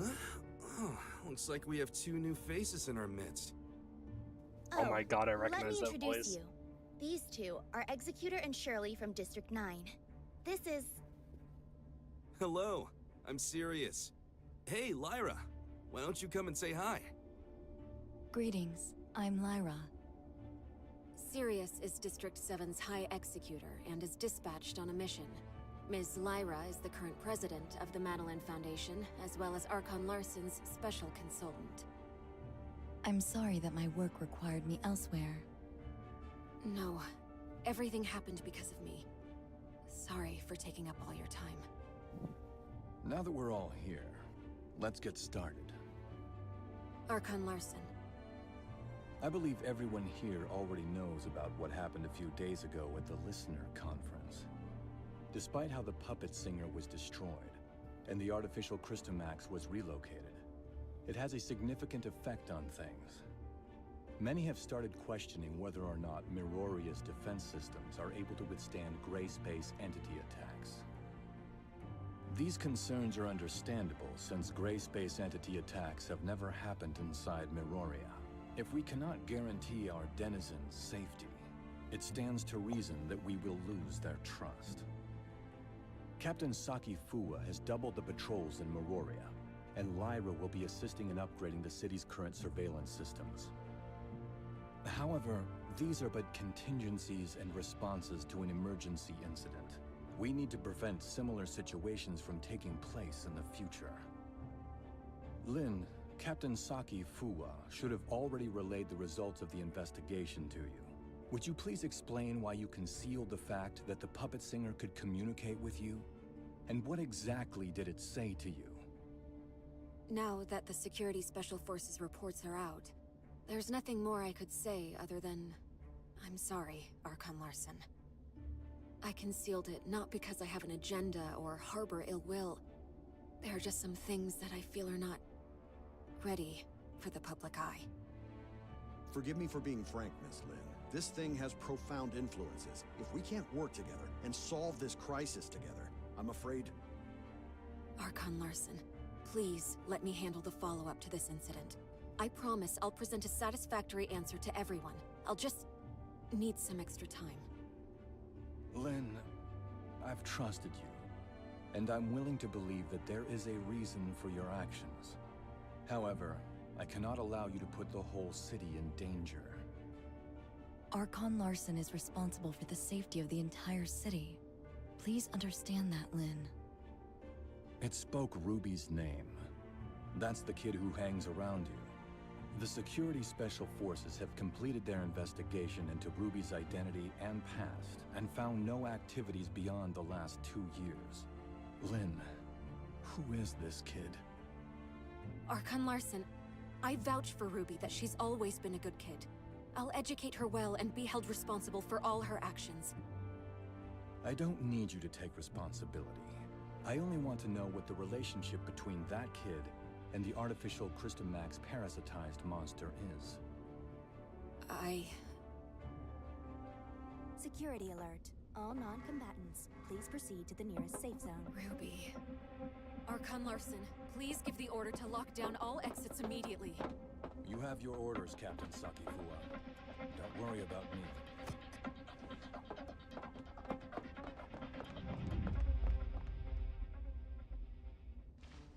Huh? Oh, looks like we have two new faces in our midst. Oh my god, I recognize let that me introduce voice. you. These two are Executor and Shirley from District 9. This is... Hello, I'm Sirius. Hey, Lyra. Why don't you come and say hi? Greetings, I'm Lyra. Sirius is District 7's High Executor and is dispatched on a mission. Ms. Lyra is the current president of the Madeline Foundation, as well as Archon Larson's special consultant. I'm sorry that my work required me elsewhere. No, everything happened because of me. Sorry for taking up all your time. Now that we're all here, let's get started. Archon Larson. I believe everyone here already knows about what happened a few days ago at the Listener Conference. Despite how the Puppet Singer was destroyed, and the artificial Crystamax was relocated, it has a significant effect on things. Many have started questioning whether or not Miroria's defense systems are able to withstand gray space entity attacks. These concerns are understandable, since gray space entity attacks have never happened inside Miroria. If we cannot guarantee our denizens' safety, it stands to reason that we will lose their trust. Captain Saki Fuwa has doubled the patrols in Miroria, and Lyra will be assisting in upgrading the city's current surveillance systems. However, these are but contingencies and responses to an emergency incident. We need to prevent similar situations from taking place in the future. Lin, Captain Saki Fuwa should have already relayed the results of the investigation to you. Would you please explain why you concealed the fact that the Puppet Singer could communicate with you? And what exactly did it say to you? Now that the Security Special Forces reports are out, there's nothing more I could say other than... I'm sorry, Archon Larson. I concealed it not because I have an agenda or harbor ill will. There are just some things that I feel are not ready for the public eye. Forgive me for being frank, Miss Lin. This thing has profound influences. If we can't work together and solve this crisis together, I'm afraid... Archon Larson, please let me handle the follow-up to this incident. I promise I'll present a satisfactory answer to everyone. I'll just need some extra time. Lin, I've trusted you, and I'm willing to believe that there is a reason for your actions. However, I cannot allow you to put the whole city in danger. Archon Larson is responsible for the safety of the entire city. Please understand that, Lin. It spoke Ruby's name. That's the kid who hangs around you. The Security Special Forces have completed their investigation into Ruby's identity and past, and found no activities beyond the last 2 years. Lin, who is this kid? Archon Larson, I vouch for Ruby that she's always been a good kid. I'll educate her well and be held responsible for all her actions. I don't need you to take responsibility. I only want to know what the relationship between that kid and the artificial Crystamax parasitized monster is. Security alert. All non-combatants, please proceed to the nearest safe zone. Ruby. Archon Larson, please give the order to lock down all exits immediately. You have your orders, Captain Saki Fuwa. Don't worry about me.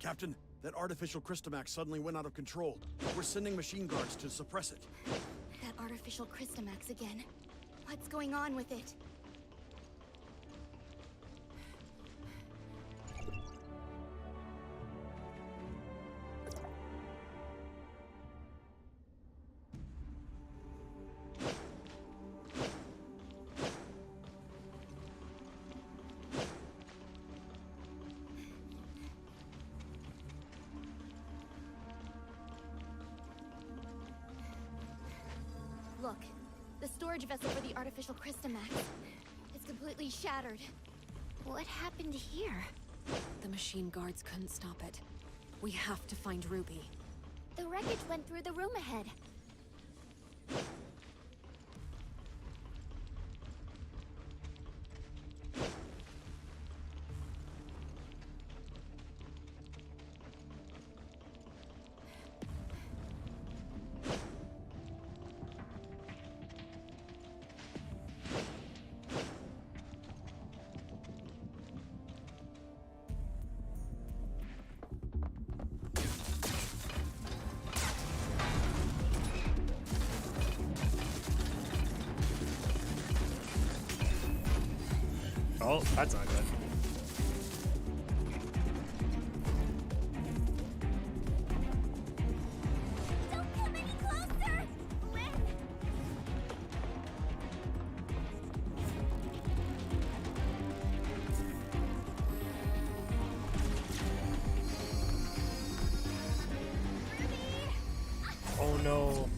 Captain, that artificial Crystamax suddenly went out of control. We're sending machine guards to suppress it. That artificial Crystamax again. What's going on with it? Look, the storage vessel for the artificial Crystamax is completely shattered. What happened here? The machine guards couldn't stop it. We have to find Ruby. The wreckage went through the room ahead. Oh, that's not good. Don't come any closer! Lynn! Oh no.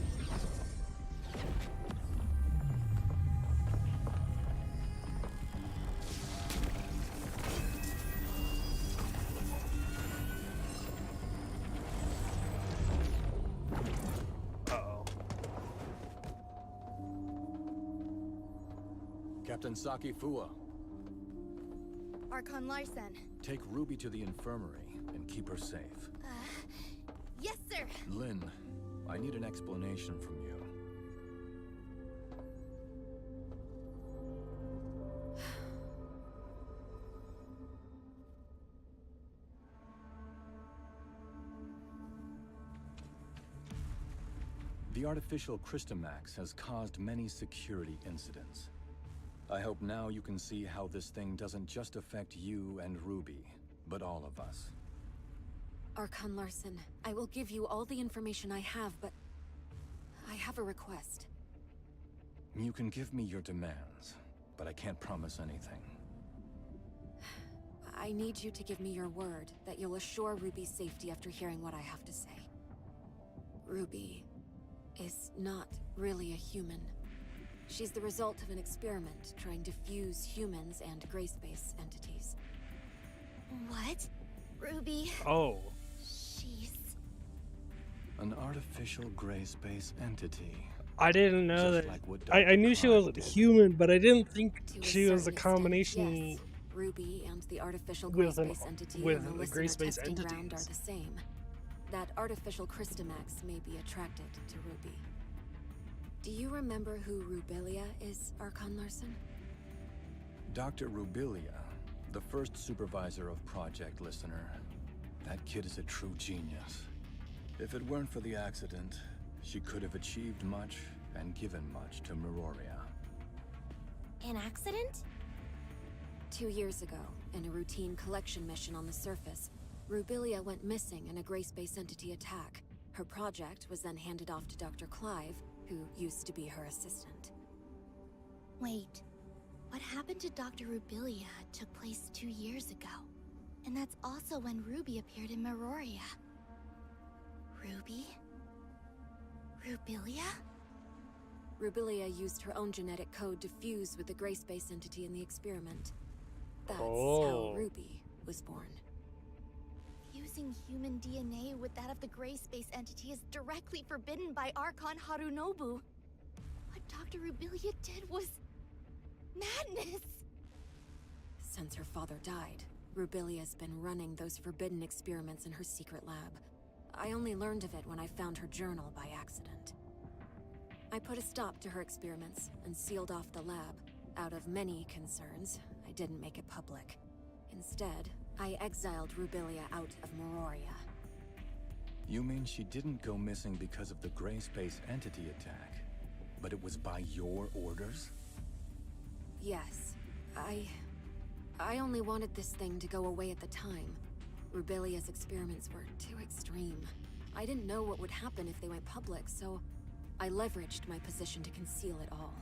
Uh-oh. Captain Saki Fua, Archon Larsen. take Ruby to the infirmary and keep her safe. Yes, sir. Lynn, I need an explanation from you. The artificial Christomax has caused many security incidents. I hope now you can see how this thing doesn't just affect you and Ruby, but all of us. Archon Larsen, I will give you all the information I have, but I have a request. You can give me your demands, but I can't promise anything. I need you to give me your word that you'll assure Ruby's safety after hearing what I have to say. Ruby is not really a human. She's the result of an experiment trying to fuse humans and gray space entities. What? Ruby? Oh. She's... An artificial gray space entity. I didn't know Just that. like what I Dr. knew she Klein was did. human, but I didn't think To she was a certain extent, combination. yes. Ruby and the artificial gray with an- space entity with in the the listener gray space testing ground are entities. the same. That artificial Christomax may be attracted to Ruby. Do you remember who Rubilia is, Archon Larsen? Dr. Rubilia, the first supervisor of Project Listener. That kid is a true genius. If it weren't for the accident, she could have achieved much and given much to Meroria. An accident? 2 years ago, in a routine collection mission on the surface, Rubilia went missing in a gray space entity attack. Her project was then handed off to Dr. Clive, who used to be her assistant. Wait. What happened to Dr. Rubilia took place 2 years ago. And that's also when Ruby appeared in Meroria. Ruby? Rubilia? Rubilia used her own genetic code to fuse with the gray space entity in the experiment. That's Oh. how Ruby was born. Fusing human DNA with that of the gray space entity is directly forbidden by Archon Harunobu. What Dr. Rubilia did was... madness! Since her father died, Rubilia's been running those forbidden experiments in her secret lab. I only learned of it when I found her journal by accident. I put a stop to her experiments and sealed off the lab. Out of many concerns, I didn't make it public. Instead, I exiled Rubilia out of Meroria. You mean she didn't go missing because of the gray space entity attack, but it was by your orders? Yes, I only wanted this thing to go away at the time. Rubilia's experiments were too extreme. I didn't know what would happen if they went public, so I leveraged my position to conceal it all.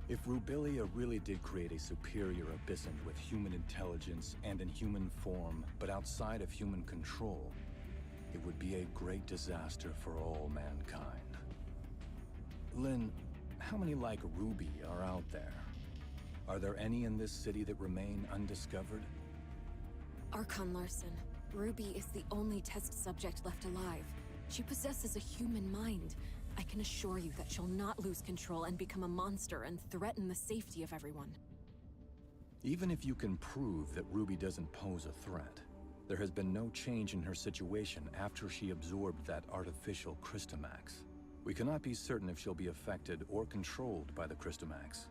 If Rubilia really did create a superior abyssant with human intelligence and in human form, but outside of human control, it would be a great disaster for all mankind. Lynn, how many like Ruby are out there? Are there any in this city that remain undiscovered? Archon Larsen, Ruby is the only test subject left alive. She possesses a human mind. I can assure you that she'll not lose control and become a monster and threaten the safety of everyone. Even if you can prove that Ruby doesn't pose a threat, there has been no change in her situation after she absorbed that artificial Christomax. We cannot be certain if she'll be affected or controlled by the Christomax.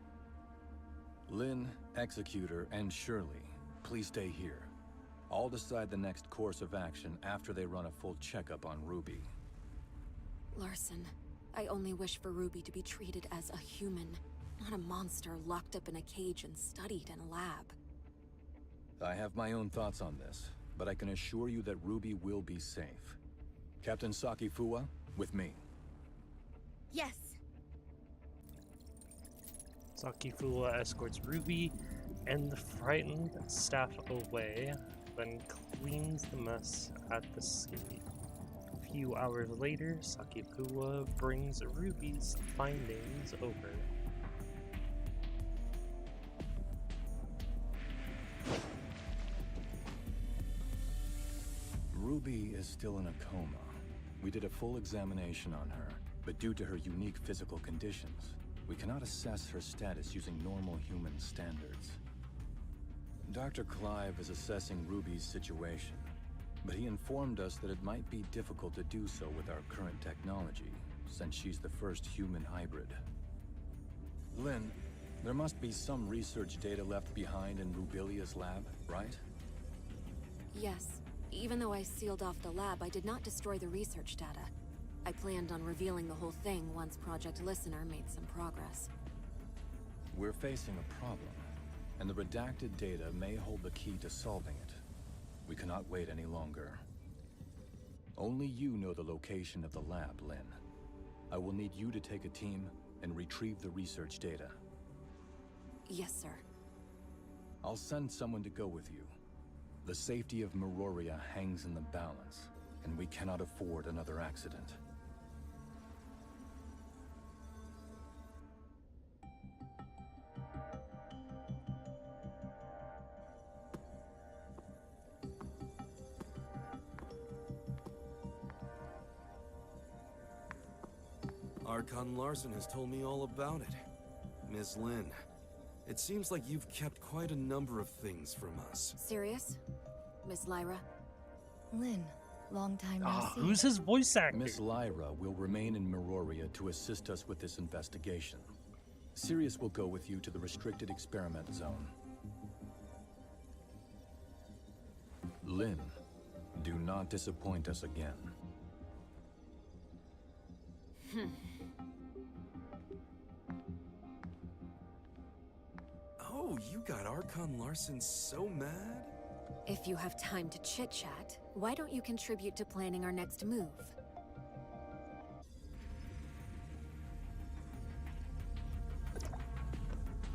Lynn, Executor, and Shirley, please stay here. I'll decide the next course of action after they run a full checkup on Ruby. Larsen, I only wish for Ruby to be treated as a human. not a monster locked up in a cage and studied in a lab. I have my own thoughts on this, but I can assure you that Ruby will be safe. Captain Saki Fuwa, with me. Yes. Saki Fuwa escorts Ruby and the frightened staff away, then cleans the mess at the scene. A few hours later, Saki Fuwa brings Ruby's findings over. Ruby is still in a coma. We did a full examination on her, but due to her unique physical conditions, we cannot assess her status using normal human standards. Dr. Clive is assessing Ruby's situation, but he informed us that it might be difficult to do so with our current technology, since she's the first human hybrid. Lynn, there must be some research data left behind in Rubilia's lab, right? Yes. Even though I sealed off the lab, I did not destroy the research data. I planned on revealing the whole thing once Project Listener made some progress. We're facing a problem, and the redacted data may hold the key to solving it. We cannot wait any longer. Only you know the location of the lab, Lynn. I will need you to take a team and retrieve the research data. Yes, sir. I'll send someone to go with you. The safety of Meroria hangs in the balance, and we cannot afford another accident. Archon Larson has told me all about it. Miss Lynn, it seems like you've kept quite a number of things from us. Serious? Miss Lyra? Lynn, long time no see. Who's his voice actor? Miss Lyra will remain in Meroria to assist us with this investigation. Sirius will go with you to the restricted experiment zone. Lynn, do not disappoint us again. Oh, you got Archon Larson so mad? If you have time to chit-chat, why don't you contribute to planning our next move?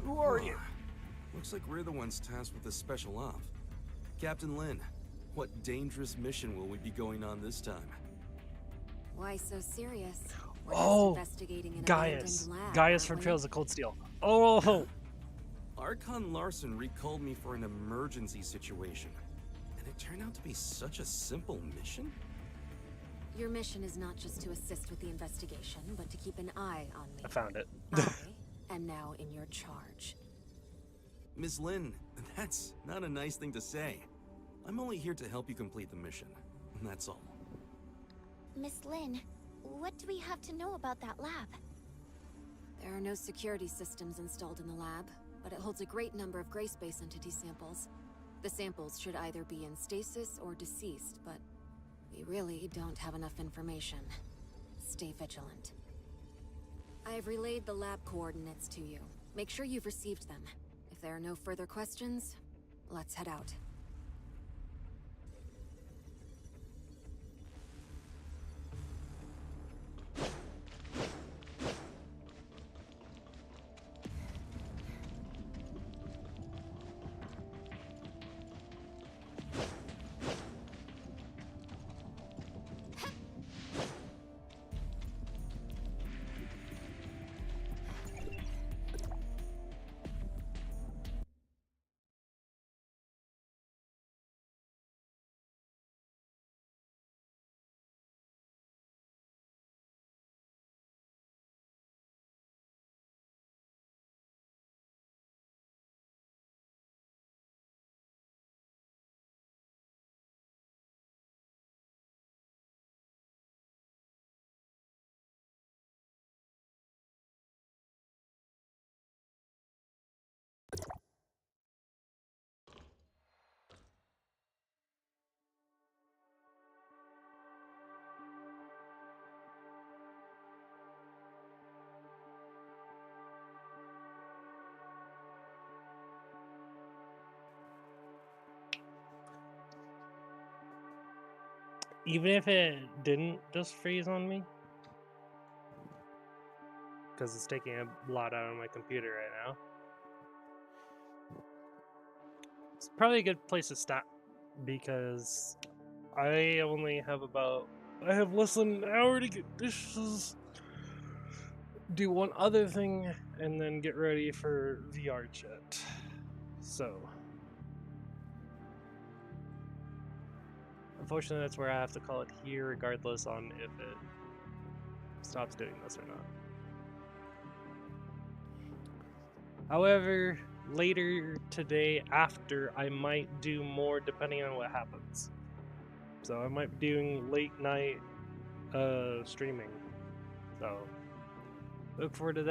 Who are you? Looks like we're the ones tasked with this special op. Captain Lynn, what dangerous mission will we be going on this time? Why so serious? We're Oh, just investigating an Gaius. abandoned lab, Gaius aren't from we? Trails of Cold Steel. Oh! Archon Larson recalled me for an emergency situation. And it turned out to be such a simple mission? Your mission is not just to assist with the investigation, but to keep an eye on me. I found it. I am now in your charge. Miss Lynn, that's not a nice thing to say. I'm only here to help you complete the mission. And that's all. Miss Lynn, what do we have to know about that lab? There are no security systems installed in the lab, but it holds a great number of gray space entity samples. The samples should either be in stasis or deceased, but we really don't have enough information. Stay vigilant. I have relayed the lab coordinates to you. Make sure you've received them. If there are no further questions, let's head out. Even if it didn't just freeze on me, because it's taking a lot out of my computer right now. It's probably a good place to stop because I only have I have less than an hour to get dishes, do one other thing, and then get ready for VR chat. So, unfortunately, that's where I have to call it here, regardless on if it stops doing this or not. However, later today, after, I might do more depending on what happens. So I might be doing late night streaming. So look forward to that.